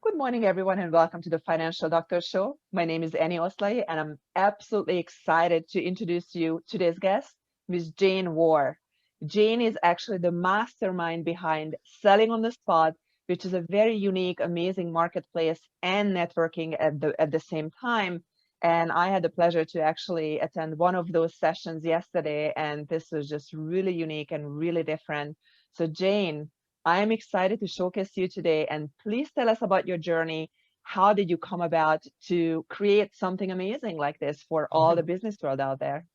Good morning, everyone, and welcome to the Financial Doctor Show. My name is Eni Oszlai, and I'm absolutely excited to introduce you today's guest, Ms. Jane Warr. Jane is actually the mastermind behind Selling on the Spot, which is a very unique, amazing marketplace and networking at the same time. And I had the pleasure to actually attend one of those sessions yesterday, and this was just really unique and really different. So, Jane, I am excited to showcase you today, and please tell us about your journey. How did you come about to create something amazing like this for all the business world out there?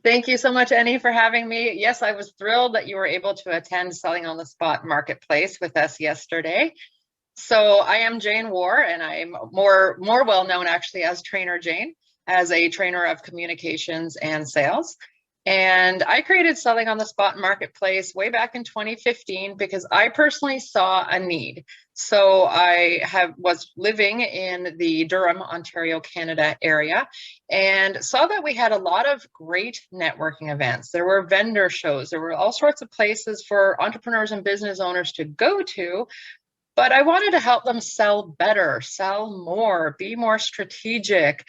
Thank you so much, Eni, for having me. Yes, I was thrilled that you were able to attend Selling on the Spot Marketplace with us yesterday. So I am Jane Warr, and I'm more well known actually as Trainer Jane, as a trainer of communications and sales. And I created Selling on the Spot Marketplace way back in 2015 because I personally saw a need. So I was living in the Durham, Ontario, Canada area and saw that we had a lot of great networking events. There were vendor shows. There were all sorts of places for entrepreneurs and business owners to go to. But I wanted to help them sell better, sell more, be more strategic,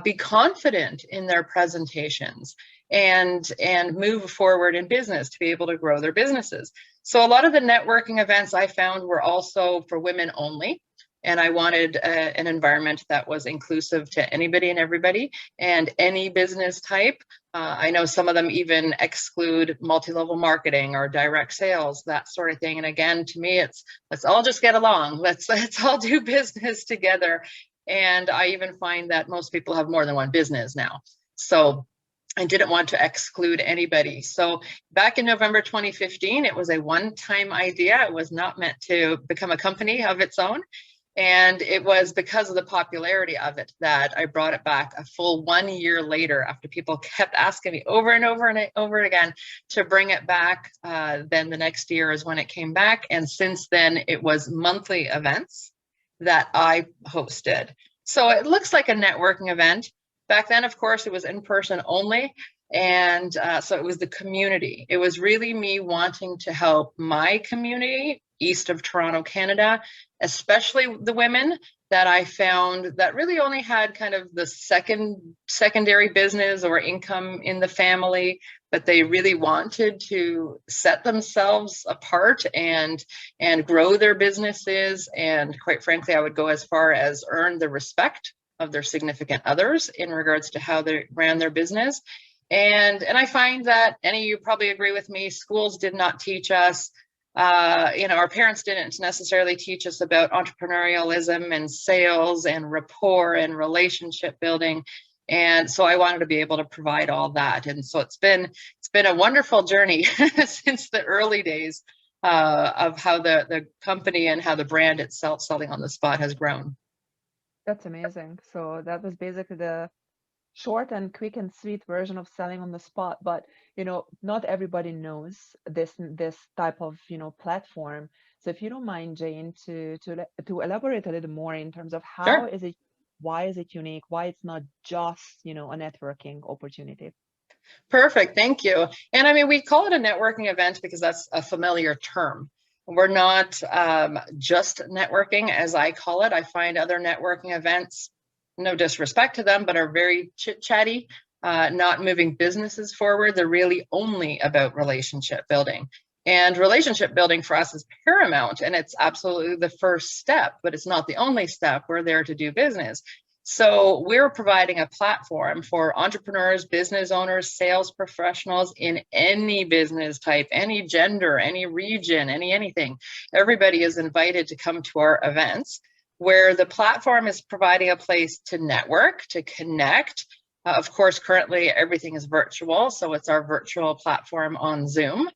be confident in their presentations, and move forward in business to be able to grow their businesses. So a lot of the networking events I found were also for women only. And I wanted an environment that was inclusive to anybody and everybody and any business type. I know some of them even exclude multi-level marketing or direct sales, that sort of thing. And again, to me, it's let's all just get along. Let's all do business together. And I even find that most people have more than one business now. So I didn't want to exclude anybody. So back in November 2015, it was a one-time idea. It was not meant to become a company of its own. And it was because of the popularity of it that I brought it back a full 1 year later after people kept asking me over and over and over again to bring it back. Then the next year is when it came back. And since then, it was monthly events that I hosted. So it looks like a networking event. Back then, of course, it was in person only. And so it was the community. It was really me wanting to help my community east of Toronto, Canada, especially the women that I found that really only had kind of the secondary business or income in the family, but they really wanted to set themselves apart and grow their businesses. And quite frankly, I would go as far as earn the respect of their significant others in regards to how they ran their business. And I find that, Eni, you probably agree with me, schools did not teach us, our parents didn't necessarily teach us about entrepreneurialism and sales and rapport and relationship building. And so I wanted to be able to provide all that. And so it's been a wonderful journey since the early days of how the company and how the brand itself, Selling on the Spot, has grown. That's amazing. So that was basically the short and quick and sweet version of selling on the spot. But not everybody knows this type of platform. So if you don't mind, Jane, to elaborate a little more in terms of Sure. why is it unique, why it's not just a networking opportunity. Perfect. Thank you. And I mean, we call it a networking event because that's a familiar term. We're not just networking, as I call it. I find other networking events, no disrespect to them, but are very chit-chatty, not moving businesses forward. They're really only about relationship building. And relationship building for us is paramount, and it's absolutely the first step, but it's not the only step. We're there to do business. So we're providing a platform for entrepreneurs, business owners, sales professionals in any business type, any gender, any region, anything. Everybody is invited to come to our events, where the platform is providing a place to network, to connect. Of course, currently everything is virtual, so it's our virtual platform on Zoom.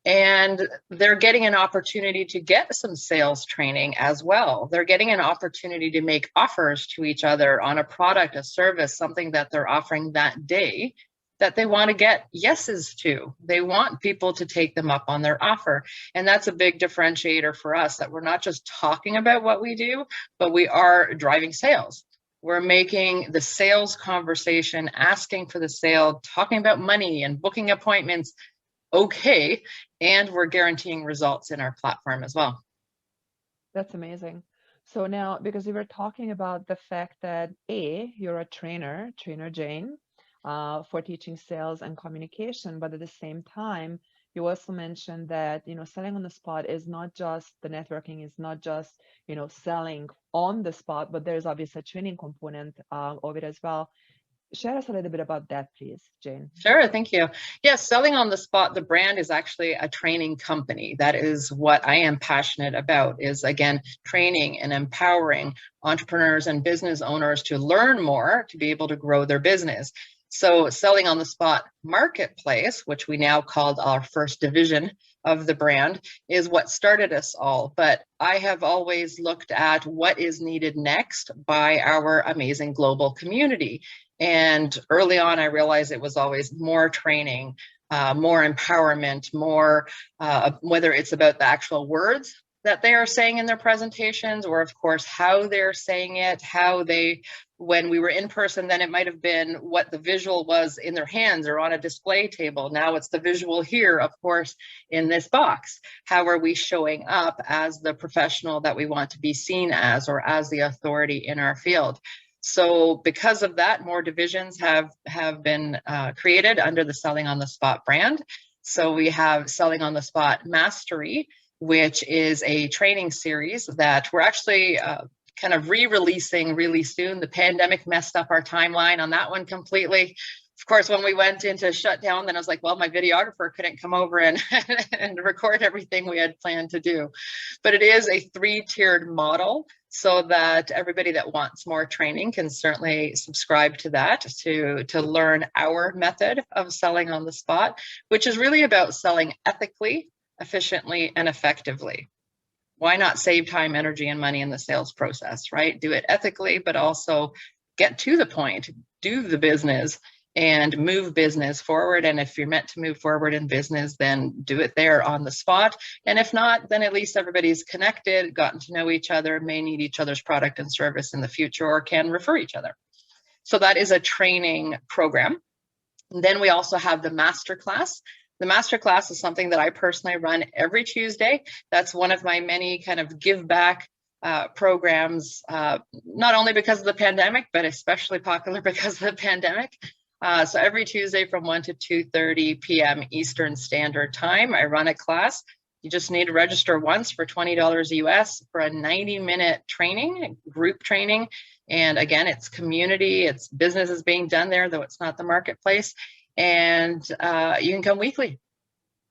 And they're getting an opportunity to get some sales training as well. They're getting an opportunity to make offers to each other on a product, a service, something that they're offering that day that they want to get yeses to. They want people to take them up on their offer. And that's a big differentiator for us, that we're not just talking about what we do, but we are driving sales. We're making the sales conversation, asking for the sale, talking about money and booking appointments okay, and we're guaranteeing results in our platform as well. That's amazing. So now, because we were talking about the fact that you're a trainer Jane, for teaching sales and communication, but at the same time, you also mentioned that, selling on the spot is not just the networking, is not just, selling on the spot, but there's obviously a training component of it as well. Share us a little bit about that, please, Jane. Sure, thank you. Yes, Selling on the Spot, the brand is actually a training company. That is what I am passionate about, is again, training and empowering entrepreneurs and business owners to learn more, to be able to grow their business. So Selling on the Spot Marketplace, which we now called our first division of the brand, is what started us all. But I have always looked at what is needed next by our amazing global community. And early on, I realized it was always more training, more empowerment, more, whether it's about the actual words that they are saying in their presentations, or of course, how they're saying it, when we were in person, then it might have been what the visual was in their hands or on a display table. Now it's the visual here, of course, in this box. How are we showing up as the professional that we want to be seen as, or as the authority in our field? So because of that, more divisions have been created under the Selling on the Spot brand. So we have Selling on the Spot Mastery, which is a training series that we're actually kind of re-releasing really soon. The pandemic messed up our timeline on that one completely. Of course, when we went into shutdown, then I was like, well, my videographer couldn't come over and record everything we had planned to do. But it is a 3-tiered model, so that everybody that wants more training can certainly subscribe to that, to learn our method of selling on the spot, which is really about selling ethically, efficiently, and effectively. Why not save time, energy, and money in the sales process, right? Do it ethically, but also get to the point, do the business, and move business forward. And if you're meant to move forward in business, then do it there on the spot. And if not, then at least everybody's connected, gotten to know each other, may need each other's product and service in the future, or can refer each other. So that is a training program. And then we also have the masterclass. The masterclass is something that I personally run every Tuesday. That's one of my many kind of give back programs, not only because of the pandemic, but especially popular because of the pandemic. So every Tuesday from 1 to 2:30 p.m. Eastern Standard Time, I run a class. You just need to register once for $20 US for a 90-minute training, group training. And again, it's community, it's business is being done there, though it's not the marketplace. And you can come weekly.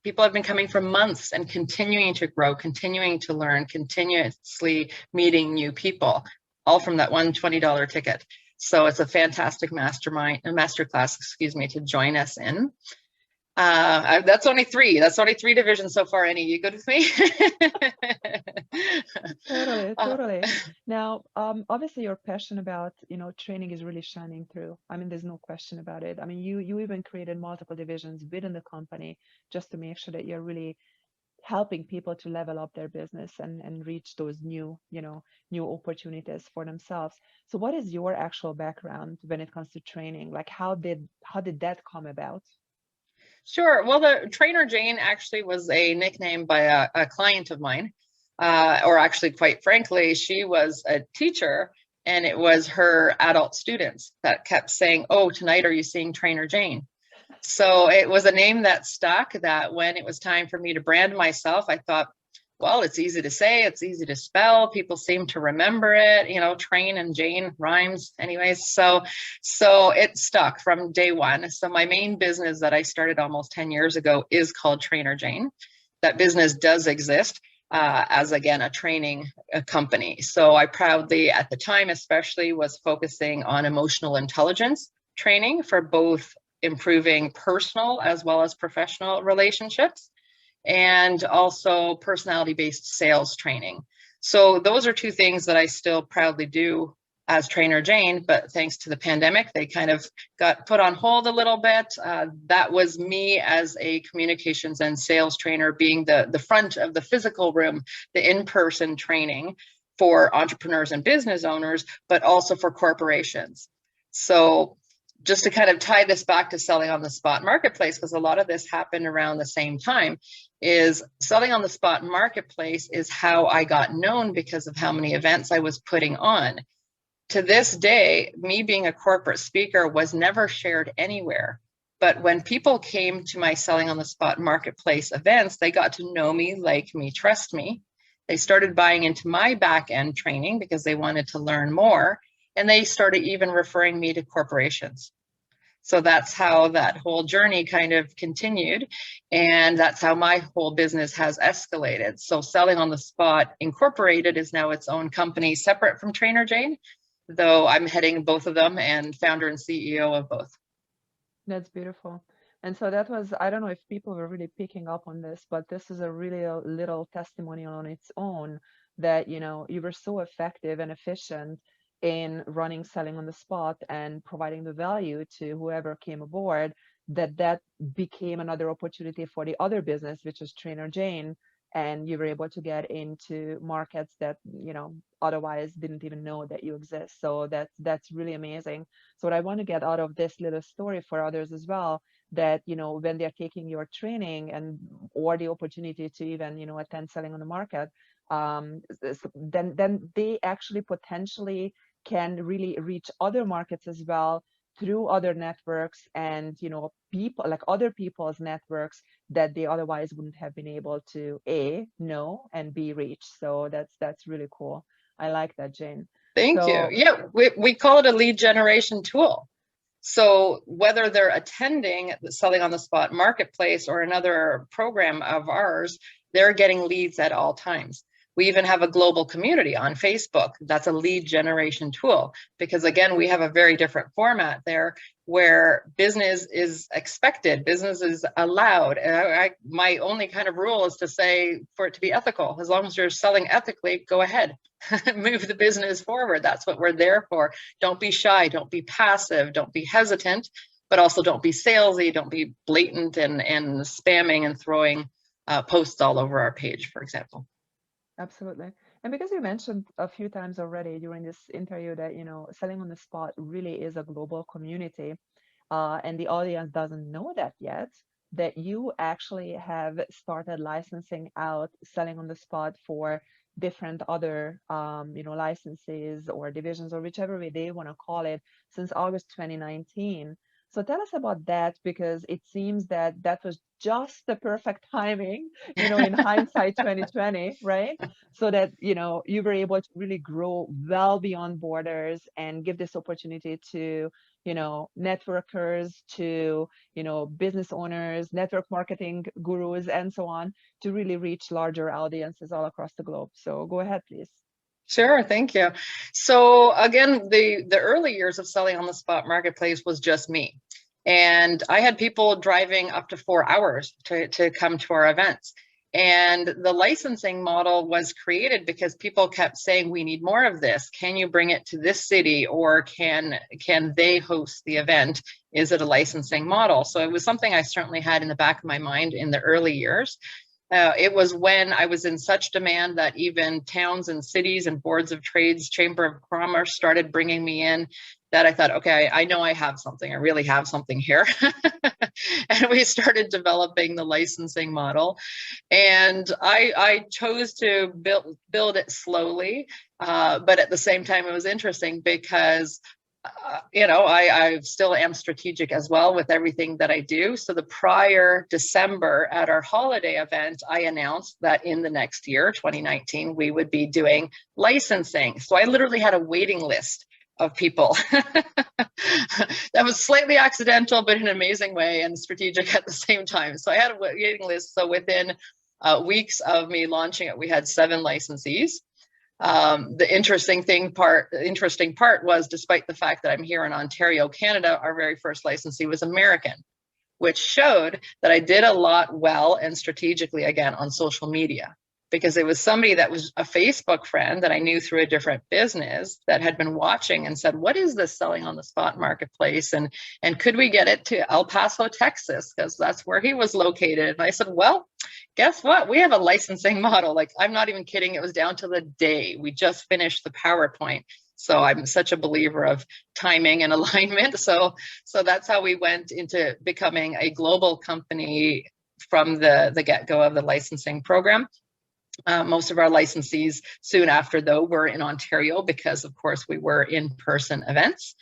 People have been coming for months and continuing to grow, continuing to learn, continuously meeting new people, all from that one $20 ticket. So it's a fantastic masterclass, to join us in. That's only three divisions so far. Eni, you good with me? Totally. Now, obviously your passion about, training is really shining through. I mean, there's no question about it. I mean, you even created multiple divisions within the company just to make sure that you're really helping people to level up their business and reach those new opportunities for themselves. So what is your actual background when it comes to training? Like how did that come about? Sure. Well, the Trainer Jane actually was a nickname by a client of mine, or actually, quite frankly, she was a teacher, and it was her adult students that kept saying, "Oh, tonight are you seeing Trainer Jane?" So it was a name that stuck, that when it was time for me to brand myself, I thought, well, it's easy to say, it's easy to spell. People seem to remember it, Train and Jane rhymes anyways. So it stuck from day one. So my main business that I started almost 10 years ago is called Trainer Jane. That business does exist as, again, a training company. So I proudly, at the time especially, was focusing on emotional intelligence training for both improving personal as well as professional relationships, and also personality-based sales training. So those are two things that I still proudly do as Trainer Jane, but thanks to the pandemic, they kind of got put on hold a little bit. That was me as a communications and sales trainer, being the front of the physical room, the in-person training for entrepreneurs and business owners, but also for corporations. So just to kind of tie this back to selling on the spot marketplace, because a lot of this happened around the same time, is selling on the spot marketplace is how I got known because of how many events I was putting on. To this day, me being a corporate speaker was never shared anywhere. But when people came to my selling on the spot marketplace events, they got to know me, like me, trust me. They started buying into my back end training because they wanted to learn more. And they started even referring me to corporations. So that's how that whole journey kind of continued. And that's how my whole business has escalated. So Selling on the Spot Incorporated is now its own company separate from Trainer Jane, though I'm heading both of them and founder and CEO of both. That's beautiful. And so that was, I don't know if people were really picking up on this, but this is a really a little testimonial on its own that, you were so effective and efficient in running selling on the spot and providing the value to whoever came aboard, that became another opportunity for the other business, which is Trainer Jane. And you were able to get into markets that, otherwise didn't even know that you exist. So that's really amazing. So what I want to get out of this little story for others as well, that when they're taking your training and or the opportunity to even attend selling on the market, then they actually potentially can really reach other markets as well through other networks and people, like other people's networks that they otherwise wouldn't have been able to know and b reach. So that's really cool. I like that, Jane. Thank you. So Yeah, we call it a lead generation tool. So whether they're attending the Selling on the Spot marketplace or another program of ours, they're getting leads at all times. We even have a global community on Facebook. That's a lead generation tool, because again, we have a very different format there where business is expected, business is allowed. And my only kind of rule is to say for it to be ethical. As long as you're selling ethically, go ahead, move the business forward. That's what we're there for. Don't be shy, don't be passive, don't be hesitant, but also don't be salesy, don't be blatant and spamming and throwing posts all over our page, for example. absolutely. And because you mentioned a few times already during this interview that, selling on the spot really is a global community, and the audience doesn't know that yet, that you actually have started licensing out selling on the spot for different other, licenses or divisions or whichever way they want to call it since August 2019. So tell us about that, because it seems that that was just the perfect timing, in hindsight 2020, right? So that, you were able to really grow well beyond borders and give this opportunity to, networkers, to, business owners, network marketing gurus, and so on, to really reach larger audiences all across the globe. So go ahead, please. Sure, thank you. So again, the early years of Selling on the Spot marketplace was just me. And I had people driving up to 4 hours to come to our events. And the licensing model was created because people kept saying, we need more of this. Can you bring it to this city, or can they host the event? Is it a licensing model? So it was something I certainly had in the back of my mind in the early years. It was when I was in such demand that even towns and cities and boards of trades, chamber of commerce started bringing me in, that I thought, okay, I know I have something. I really have something here. And we started developing the licensing model. And I chose to build it slowly. But at the same time, it was interesting because I still am strategic as well with everything that I do. So the prior December at our holiday event, I announced that in the next year, 2019, we would be doing licensing. So I literally had a waiting list of people. That was slightly accidental, but in an amazing way, and strategic at the same time. So I had a waiting list. So within weeks of me launching it, we had 7 licensees. The interesting part was, despite the fact that I'm here in Ontario, Canada, our very first licensee was American, which showed that I did a lot well and strategically, again, on social media, because it was somebody that was a Facebook friend that I knew through a different business that had been watching and said, what is this Selling on the Spot marketplace? And could we get it to El Paso, Texas? Because that's where he was located. And I said, well, guess what? We have a licensing model. Like, I'm not even kidding. It was down to the day. We just finished the PowerPoint. So I'm such a believer of timing and alignment. So that's how we went into becoming a global company from the get-go of the licensing program. Most of our licensees soon after, though, were in Ontario because, of course, we were in-person events.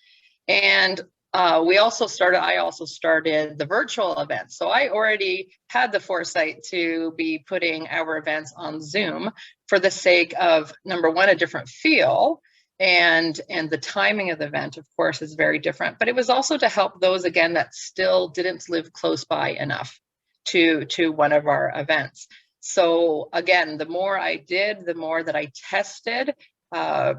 And I also started the virtual events. So I already had the foresight to be putting our events on Zoom for the sake of, number one, a different feel. And the timing of the event, of course, is very different. But it was also to help those, again, that still didn't live close by enough to one of our events. So again, the more I did, the more that I tested,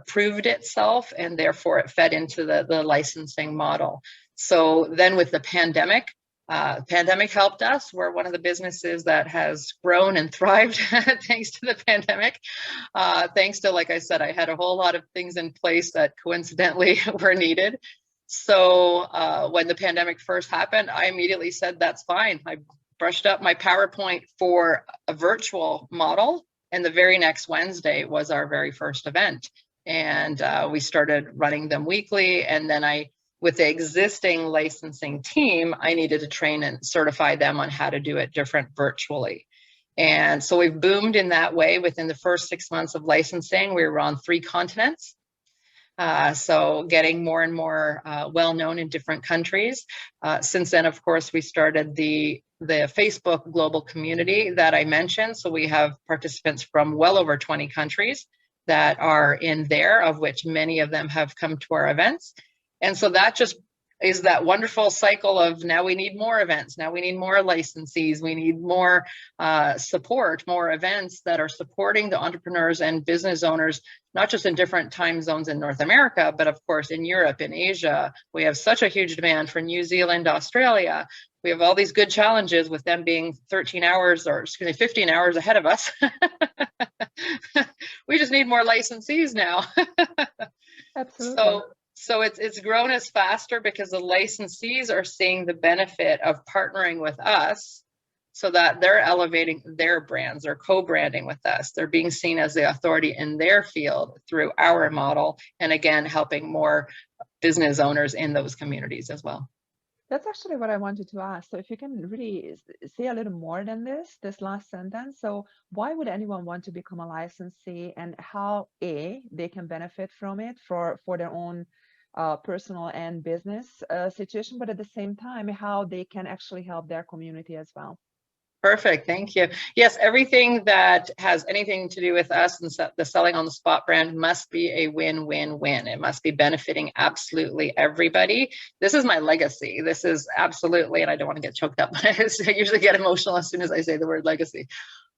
proved itself, and therefore it fed into the licensing model. So then with the pandemic helped us. We're one of the businesses that has grown and thrived thanks to the pandemic. Thanks to, like I said, I had a whole lot of things in place that coincidentally were needed. So when the pandemic first happened, I immediately said, that's fine. I brushed up my PowerPoint for a virtual model, and the very next Wednesday was our very first event. And we started running them weekly. And then with the existing licensing team, I needed to train and certify them on how to do it different virtually. And so we've boomed in that way. Within the first 6 months of licensing, we were on 3 continents. So getting more and more well-known in different countries. Since then, of course, we started the Facebook global community that I mentioned. So we have participants from well over 20 countries that are in there, of which many of them have come to our events. And so that just is that wonderful cycle of, now we need more events, now we need more licensees, we need more support, more events that are supporting the entrepreneurs and business owners, not just in different time zones in North America, but of course in Europe, in Asia. We have such a huge demand for New Zealand, Australia. We have all these good challenges with them being 13 hours, or excuse me, 15 hours ahead of us. We just need more licensees now. Absolutely. So it's grown as faster because the licensees are seeing the benefit of partnering with us, so that they're elevating their brands, they're co-branding with us, they're being seen as the authority in their field through our model, and again, helping more business owners in those communities as well. That's actually what I wanted to ask. So if you can really say a little more than this last sentence. So why would anyone want to become a licensee, and how they can benefit from it for their own personal and business situation, but at the same time, how they can actually help their community as well? Perfect. Thank you. Yes, everything that has anything to do with us and the selling on the spot brand must be a win-win-win. It must be benefiting absolutely everybody. This is my legacy. This is absolutely, and I don't want to get choked up. I usually get emotional as soon as I say the word legacy.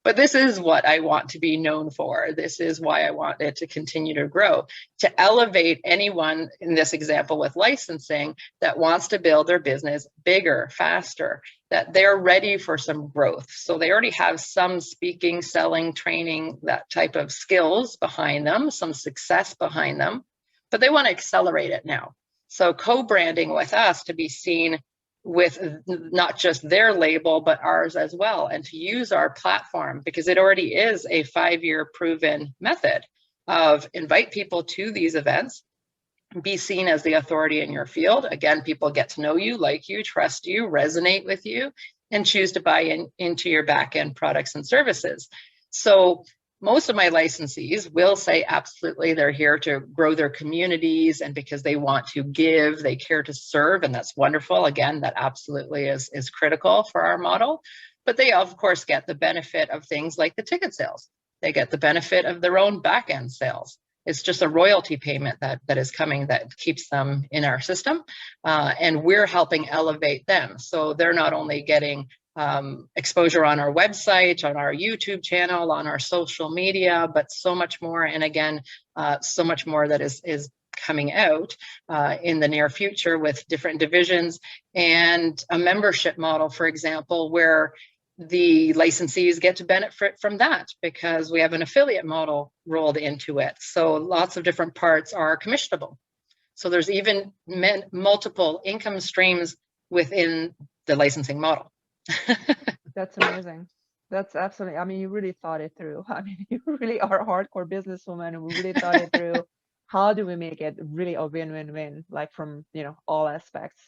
But this is what I want to be known for. This is why I want it to continue to grow, to elevate anyone, in this example with licensing, that wants to build their business bigger, faster, that they're ready for some growth. So they already have some speaking, selling, training, that type of skills behind them, some success behind them, but they want to accelerate it now. So co-branding with us to be seen with not just their label, but ours as well, and to use our platform, because it already is a 5-year proven method of invite people to these events, be seen as the authority in your field. Again, people get to know you, like you, trust you, resonate with you, and choose to buy into your back-end products and services. So most of my licensees will say absolutely they're here to grow their communities, and because they want to give, they care to serve, and that's wonderful. Again, that absolutely is critical for our model. But they of course get the benefit of things like the ticket sales. They get the benefit of their own back-end sales. It's just a royalty payment that is coming that keeps them in our system, and we're helping elevate them. So they're not only getting exposure on our website, on our YouTube channel, on our social media, but so much more. And again, so much more that is coming out in the near future with different divisions, and a membership model, for example, where the licensees get to benefit from that because we have an affiliate model rolled into it. So lots of different parts are commissionable. So there's even multiple income streams within the licensing model. That's amazing. That's absolutely, I mean, you really thought it through. I mean, you really are a hardcore businesswoman who really thought it through how do we make it really a win-win-win, like from, all aspects,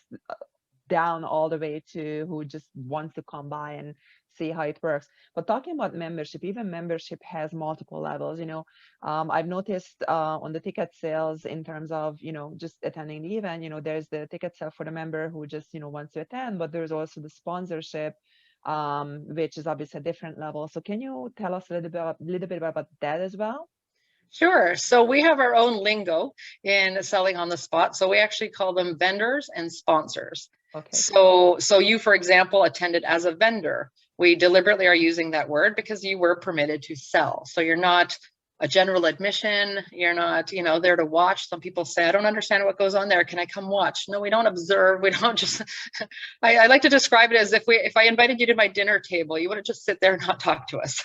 down all the way to who just wants to come by and see how it works. But talking about membership, even membership has multiple levels. I've noticed on the ticket sales in terms of, just attending the event, there's the ticket sale for the member who just, wants to attend, but there's also the sponsorship, which is obviously a different level. So can you tell us a little bit about that as well? Sure. So we have our own lingo in selling on the spot. So we actually call them vendors and sponsors. Okay. So you, for example, attended as a vendor. We deliberately are using that word because you were permitted to sell. So you're not a general admission. You're not, there to watch. Some people say, I don't understand what goes on there. Can I come watch? No, we don't observe. We don't just, I like to describe it as if I invited you to my dinner table, you wouldn't just sit there and not talk to us.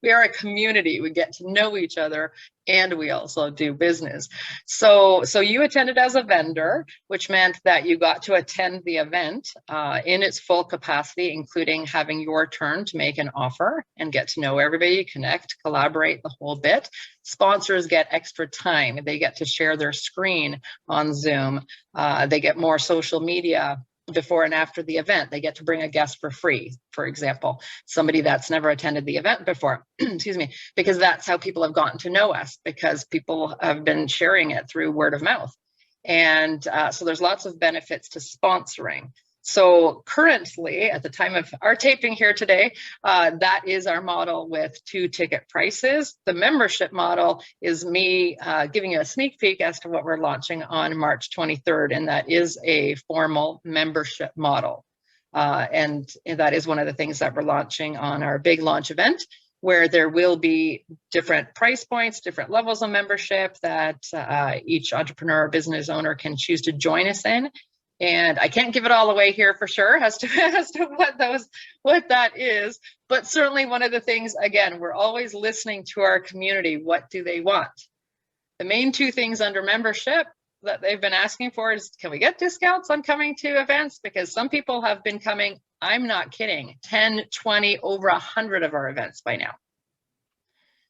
We are a community. We get to know each other, and we also do business. So you attended as a vendor, which meant that you got to attend the event in its full capacity, including having your turn to make an offer and get to know everybody, connect, collaborate, the whole bit. Sponsors get extra time. They get to share their screen on Zoom. They get more social media before and after the event. They get to bring a guest for free, for example, somebody that's never attended the event before, excuse me, because that's how people have gotten to know us, because people have been sharing it through word of mouth. And so there's lots of benefits to sponsoring. So currently, at the time of our taping here today, that is our model with 2 ticket prices. The membership model is me giving you a sneak peek as to what we're launching on March 23rd, and that is a formal membership model. And that is one of the things that we're launching on our big launch event, where there will be different price points, different levels of membership that each entrepreneur or business owner can choose to join us in. And I can't give it all away here for sure as to what that is, but certainly one of the things, again, we're always listening to our community. What do they want? The main 2 things under membership that they've been asking for is, can we get discounts on coming to events? Because some people have been coming, I'm not kidding, 10, 20, over 100 of our events by now.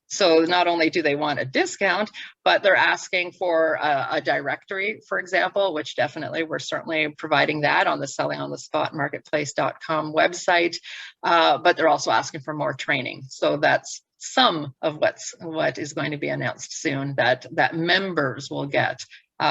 So not only do they want a discount, but they're asking for a directory, for example, which definitely we're certainly providing that on the sellingонthespotmarketplace.com website. But they're also asking for more training. So that's some of what is going to be announced soon that members will get,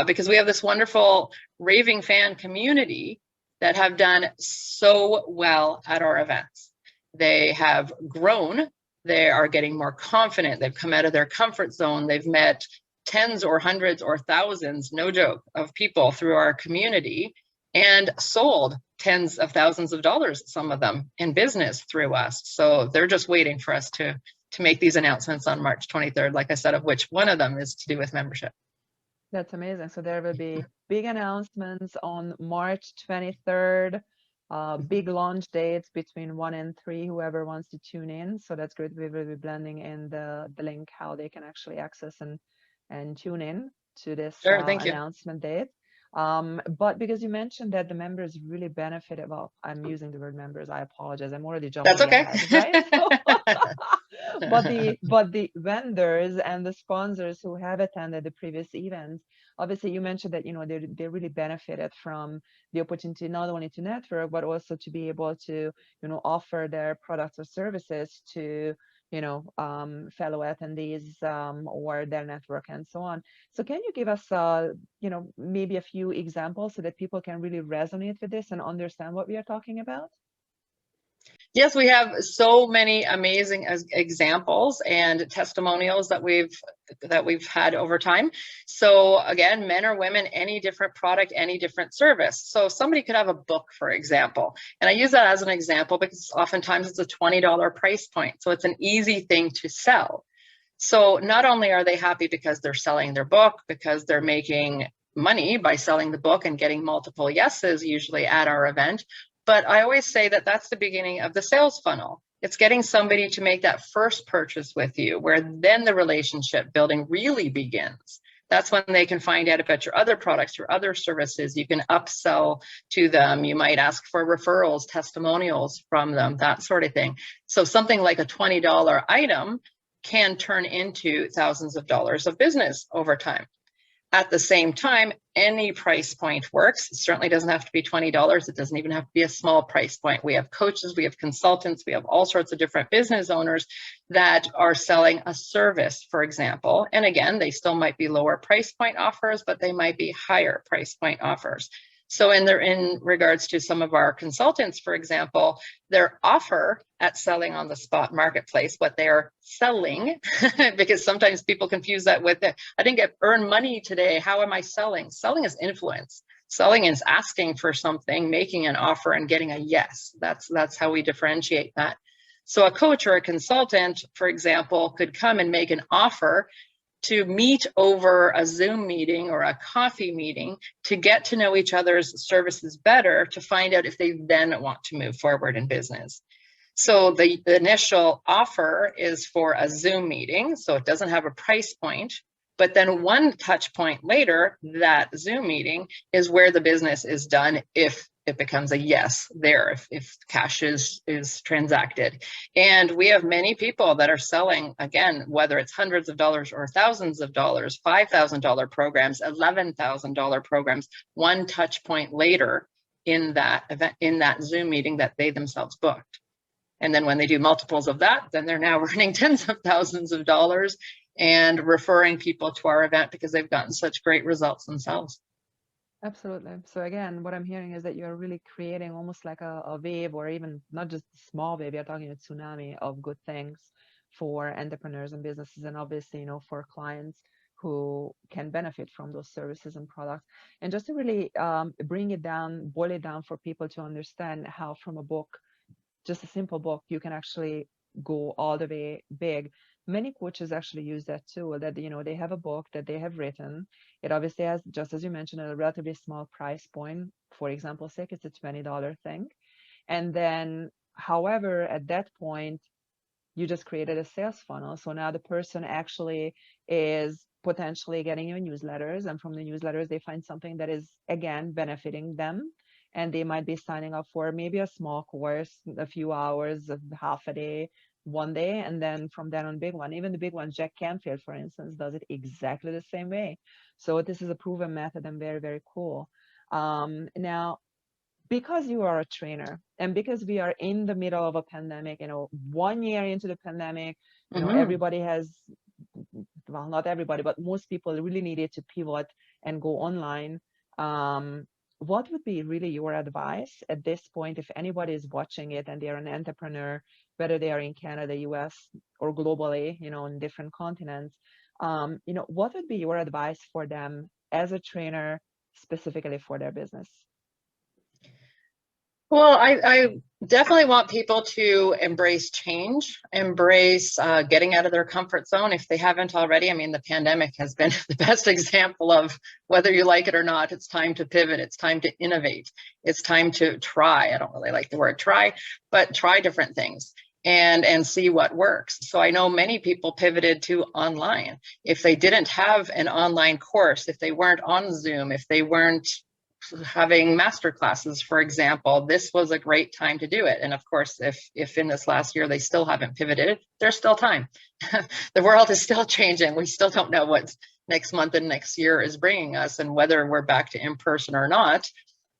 because we have this wonderful raving fan community that have done so well at our events. They have grown. They are getting more confident. They've come out of their comfort zone. They've met tens or hundreds or thousands, no joke, of people through our community, and sold tens of thousands of dollars, some of them, in business through us. So they're just waiting for us to make these announcements on March 23rd, like I said, of which one of them is to do with membership. That's amazing. So there will be big announcements on March 23rd. Big launch dates between 1 and 3, whoever wants to tune in. So that's great. We will be blending in the link how they can actually access and tune in to this Sure, thank you. announcement date. But because you mentioned that the members really benefited, well, I'm using the word members, I apologize. I'm already jumping That's okay. ahead, right? but the vendors and the sponsors who have attended the previous events, obviously you mentioned that they really benefited from the opportunity not only to network but also to be able to offer their products or services to fellow attendees or their network and so on. So can you give us maybe a few examples so that people can really resonate with this and understand what we are talking about? Yes, we have so many amazing examples and testimonials that we've had over time. So again, men or women, any different product, any different service. So somebody could have a book, for example, and I use that as an example because oftentimes it's a $20 price point. So it's an easy thing to sell. So not only are they happy because they're selling their book, because they're making money by selling the book and getting multiple yeses usually at our event, but I always say that that's the beginning of the sales funnel. It's getting somebody to make that first purchase with you, where then the relationship building really begins. That's when they can find out about your other products, your other services. You can upsell to them. You might ask for referrals, testimonials from them, that sort of thing. So something like a $20 item can turn into thousands of dollars of business over time. At the same time, any price point works. It certainly doesn't have to be $20. It doesn't even have to be a small price point. We have coaches, we have consultants, we have all sorts of different business owners that are selling a service, for example. And again, they still might be lower price point offers, but they might be higher price point offers. So in regards to some of our consultants, for example, their offer at selling on the spot marketplace, what they're selling, because sometimes people confuse that with, I didn't earn money today, how am I selling? Selling is influence. Selling is asking for something, making an offer and getting a yes. That's how we differentiate that. So a coach or a consultant, for example, could come and make an offer to meet over a Zoom meeting or a coffee meeting to get to know each other's services better, to find out if they then want to move forward in business. So the initial offer is for a Zoom meeting, so it doesn't have a price point. But then one touch point later, that Zoom meeting is where the business is done, if it becomes a yes there, if cash is transacted. And we have many people that are selling, again, whether it's hundreds of dollars or thousands of dollars, $5,000 programs, $11,000 programs, one touch point later in that event, in that Zoom meeting that they themselves booked. And then when they do multiples of that, then they're now earning tens of thousands of dollars and referring people to our event because they've gotten such great results themselves. Absolutely. So again, what I'm hearing is that you're really creating almost like a wave, or even not just a small wave, you're talking a tsunami of good things for entrepreneurs and businesses, and obviously, for clients who can benefit from those services and products. And just to really bring it down, boil it down for people to understand how from a book, just a simple book, you can actually go all the way big. Many coaches actually use that tool, that they have a book that they have written. It obviously has, just as you mentioned, a relatively small price point. For example, sake, it's a $20 thing. And then, however, at that point, you just created a sales funnel. So now the person actually is potentially getting your newsletters, and from the newsletters, they find something that is, again, benefiting them. And they might be signing up for maybe a small course, a few hours, half a day, one day, and then from then on, big one. Even the big one, Jack Canfield, for instance, does it exactly the same way. So this is a proven method and very, very cool. Now, because you are a trainer, and because we are in the middle of a pandemic, 1 year into the pandemic, everybody has, well, not everybody, but most people really needed to pivot and go online. What would be really your advice at this point, if anybody is watching it and they're an entrepreneur, whether they are in Canada, US, or globally, in different continents, what would be your advice for them as a trainer, specifically for their business? Well, I definitely want people to embrace change, embrace getting out of their comfort zone if they haven't already. I mean, the pandemic has been the best example of, whether you like it or not, it's time to pivot. It's time to innovate. It's time to try. I don't really like the word try, but try different things and see what works. So I know many people pivoted to online. If they didn't have an online course, if they weren't on Zoom, if they weren't having master classes, for example, this was a great time to do it. And of course, if in this last year they still haven't pivoted, there's still time. The world is still changing. We still don't know what next month and next year is bringing us, and whether we're back to in-person or not,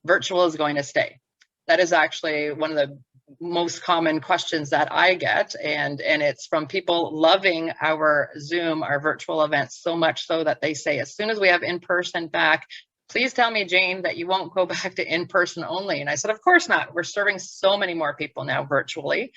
virtual is going to stay. That is actually one of the most common questions that I get, and it's from people loving our Zoom, our virtual events, so much so that they say, as soon as we have in-person back, please tell me, Jane, that you won't go back to in-person only. And I said, of course not. We're serving so many more people now virtually.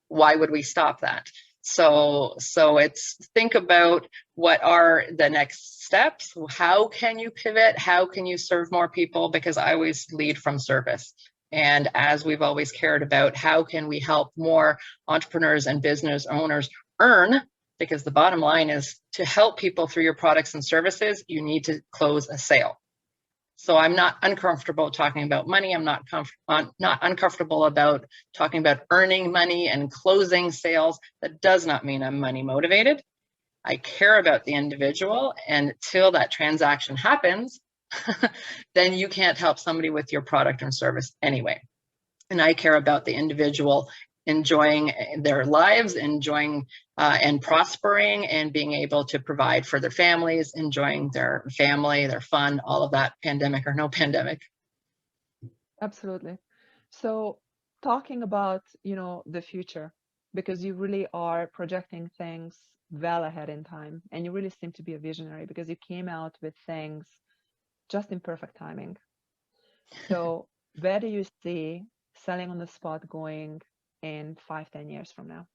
Why would we stop that? So it's, think about what are the next steps. How can you pivot? How can you serve more people? Because I always lead from service. And as we've always cared about, how can we help more entrepreneurs and business owners earn? Because the bottom line is, to help people through your products and services, you need to close a sale. So I'm not uncomfortable talking about money. I'm not uncomfortable about talking about earning money and closing sales. That does not mean I'm money motivated. I care about the individual, and until that transaction happens, then you can't help somebody with your product or service anyway. And I care about the individual enjoying their lives, enjoying and prospering, and being able to provide for their families, enjoying their family, their fun, all of that, pandemic or no pandemic. Absolutely. So talking about, the future, because you really are projecting things well ahead in time, and you really seem to be a visionary because you came out with things just in perfect timing. So where do you see selling on the spot going in 5, 10 years from now?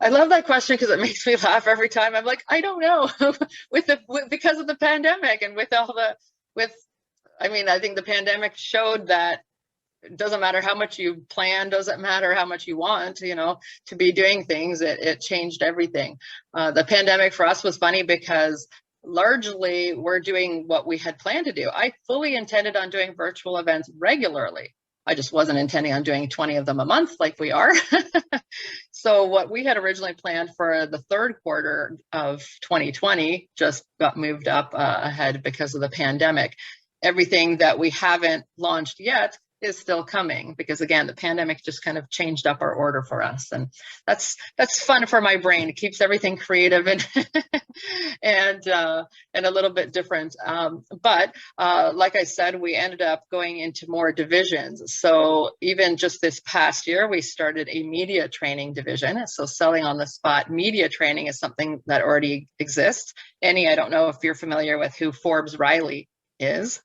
I love that question because it makes me laugh every time. I'm like, I don't know, because of the pandemic and with all the with. I mean, I think the pandemic showed that it doesn't matter how much you plan, doesn't matter how much you want, to be doing things. It changed everything. The pandemic for us was funny because largely we're doing what we had planned to do. I fully intended on doing virtual events regularly. I just wasn't intending on doing 20 of them a month like we are. So what we had originally planned for the third quarter of 2020 just got moved up ahead because of the pandemic. Everything that we haven't launched yet is still coming because, again, the pandemic just kind of changed up our order for us, and that's fun for my brain. It keeps everything creative and and a little bit different. But like I said, we ended up going into more divisions. So even just this past year, we started a media training division. So selling on the spot media training is something that already exists. Eni, I don't know if you're familiar with who Forbes Riley is,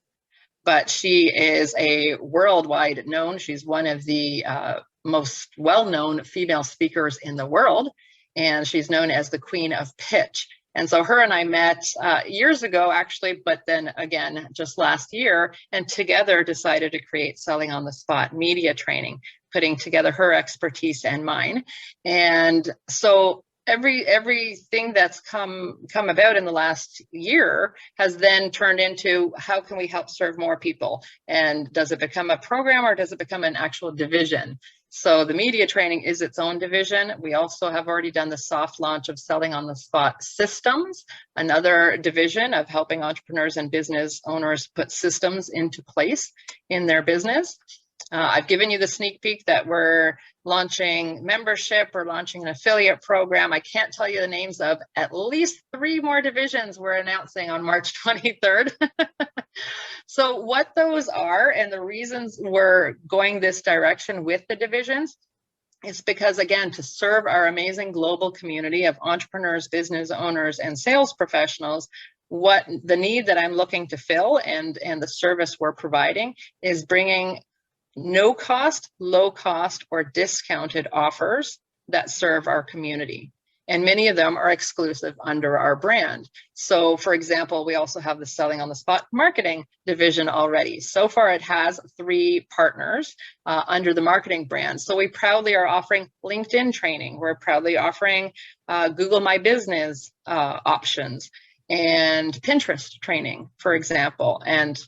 but she is a worldwide known. She's one of the most well-known female speakers in the world, and she's known as the Queen of Pitch. And so her and I met years ago, actually, but then again, just last year, and together decided to create Selling on the Spot media training, putting together her expertise and mine. And so everything that's come about in the last year has then turned into how can we help serve more people, and does it become a program or does it become an actual division? So the media training is its own division. We also have already done the soft launch of Selling on the Spot Systems, another division of helping entrepreneurs and business owners put systems into place in their business. I've given you the sneak peek that we're launching membership, or launching an affiliate program. I can't tell you the names of at least 3 more divisions we're announcing on March 23rd. So what those are and the reasons we're going this direction with the divisions is because, again, to serve our amazing global community of entrepreneurs, business owners, and sales professionals, what the need that I'm looking to fill and the service we're providing is bringing no cost, low cost, or discounted offers that serve our community. And many of them are exclusive under our brand. So for example, we also have the Selling on the Spot marketing division already. So far it has 3 partners under the marketing brand. So we proudly are offering LinkedIn training. We're proudly offering Google My Business options and Pinterest training, for example. And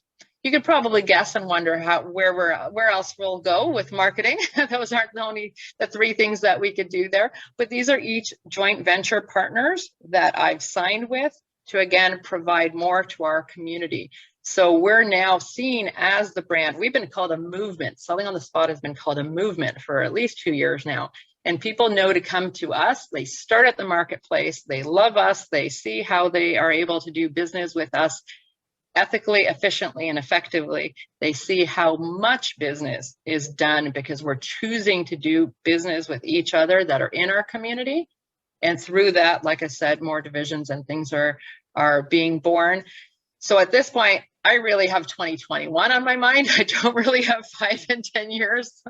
you could probably guess and wonder where else we'll go with marketing. Those aren't only the 3 things that we could do there, but these are each joint venture partners that I've signed with to, again, provide more to our community. So we're now seen as the brand. We've been called a movement. Selling on the Spot has been called a movement for at least 2 years now. And people know to come to us. They start at the marketplace. They love us. They see how they are able to do business with us ethically, efficiently, and effectively. They see how much business is done because we're choosing to do business with each other that are in our community. And through that, like I said, more divisions and things are being born. So at this point, I really have 2021 on my mind. I don't really have 5 and 10 years,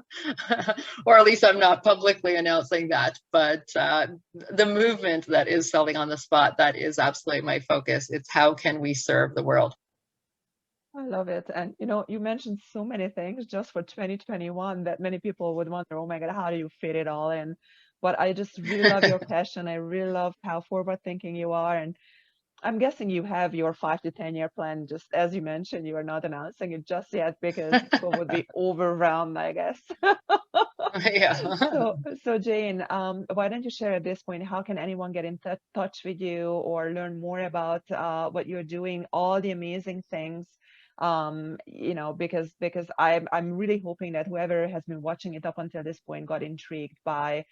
or at least I'm not publicly announcing that. But the movement that is Selling on the Spot, that is absolutely my focus. It's how can we serve the world? I love it. And you mentioned so many things just for 2021 that many people would wonder, oh my God, how do you fit it all in? But I just really love your passion. I really love how forward thinking you are. And I'm guessing you have your 5 to 10 year plan. Just as you mentioned, you are not announcing it just yet because people would be overwhelmed, I guess. Yeah. So Jane, why don't you share at this point, how can anyone get in touch with you or learn more about what you're doing, all the amazing things You know, because I'm really hoping that whoever has been watching it up until this point got intrigued by,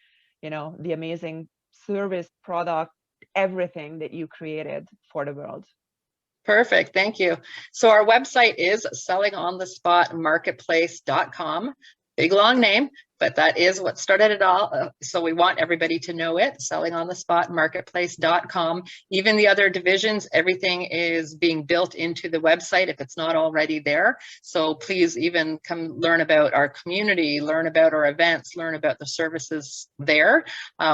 you know, the amazing service, product, everything that you created for the world. Perfect. Thank you. So our website is sellingonthespotmarketplace.com. Big long name, but that is what started it all. So we want everybody to know it, sellingonthespotmarketplace.com. Even the other divisions, everything is being built into the website if it's not already there. So please even come learn about our community, learn about our events, learn about the services there.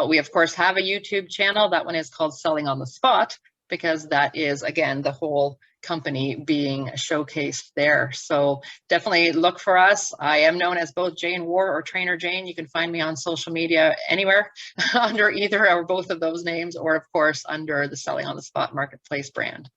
We of course have a YouTube channel. That one is called Selling on the Spot, because that is, again, the whole company being showcased there. So definitely look for us. I am known as both Jane War or Trainer Jane. You can find me on social media anywhere under either or both of those names, or of course under the Selling on the Spot Marketplace brand.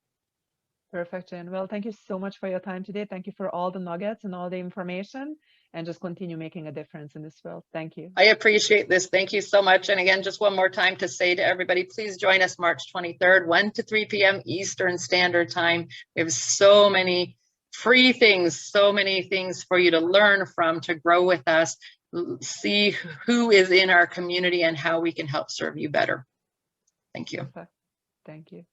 Perfect, Jane. Well, thank you so much for your time today. Thank you for all the nuggets and all the information, and just continue making a difference in this world. Thank you. I appreciate this. Thank you so much. And again, just one more time to say to everybody, please join us March 23rd, 1 to 3 p.m. Eastern Standard Time. We have so many free things, so many things for you to learn from, to grow with us, see who is in our community and how we can help serve you better. Thank you. Perfect. Thank you.